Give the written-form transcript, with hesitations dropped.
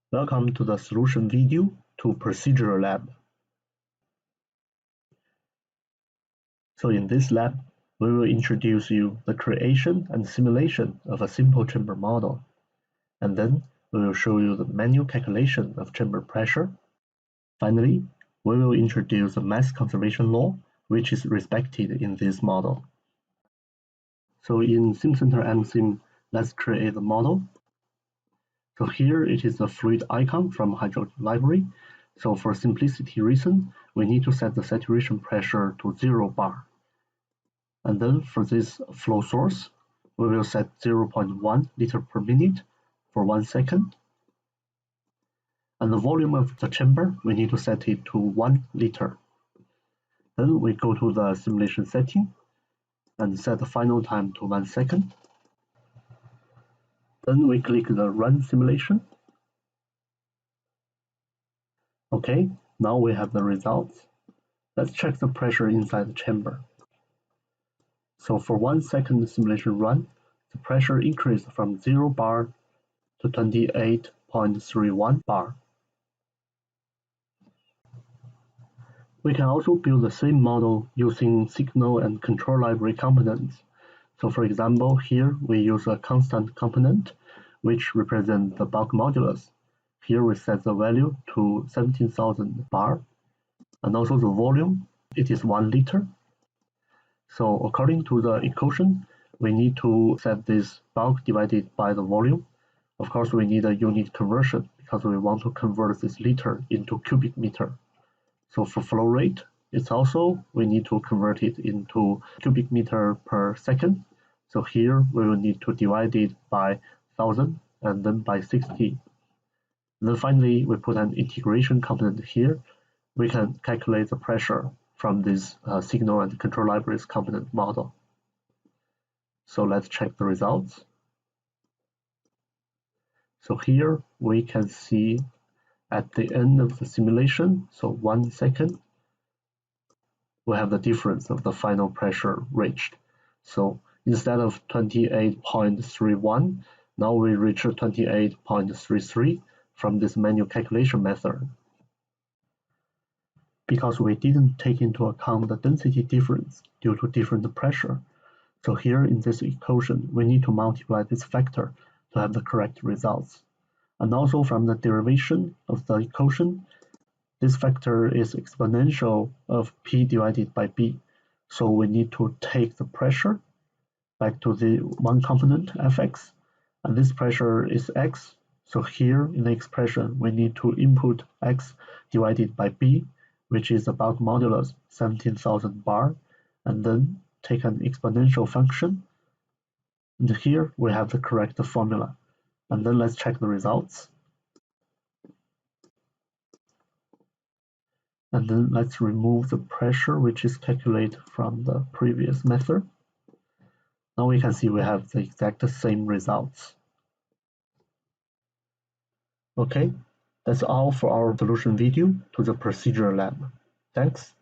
Welcome to the solution video to Procedural Lab. So in this lab, we will introduce you the creation and simulation of a simple chamber model. And then we will show you the manual calculation of chamber pressure. Finally, we will introduce the mass conservation law, which is respected in this model. So in SimCenter MSim, let's create the model. So here it is the fluid icon from Hydrogen library. So for simplicity reason, we need to set the saturation pressure to 0 bar. And then for this flow source, we will set 0.1 liter per minute for 1 second. And the volume of the chamber, we need to set it to 1 liter. Then we go to the simulation setting and set the final time to 1 second. Then we click the Run Simulation. Okay, now we have the results. Let's check the pressure inside the chamber. So for 1 second simulation run, the pressure increased from 0 bar to 28.31 bar. We can also build the same model using signal and control library components. So for example, here we use a constant component, which represents the bulk modulus. Here we set the value to 17,000 bar, and also the volume, it is 1 liter. So according to the equation, we need to set this bulk divided by the volume. Of course, we need a unit conversion because we want to convert this liter into cubic meter. So for flow rate, it's also, we need to convert it into cubic meter per second. So here we will need to divide it by 1000 and then by 60. And then finally, we put an integration component here. We can calculate the pressure from this signal and control libraries component model. So let's check the results. So here we can see at the end of the simulation, so 1 second, we have the difference of the final pressure reached. So instead of 28.31, now we reach 28.33 from this manual calculation method. Because we didn't take into account the density difference due to different pressure. So here in this equation, we need to multiply this factor to have the correct results. And also from the derivation of the equation, this factor is exponential of P divided by B. So we need to take the pressure back to the one component Fx, and this pressure is X. So here in the expression, we need to input X divided by B, which is the bulk modulus 17,000 bar, and then take an exponential function. And here we have the correct formula. And then let's check the results. And then let's remove the pressure, which is calculated from the previous method. Now we can see we have the exact same results. Okay, that's all for our solution video to the procedural lab. Thanks.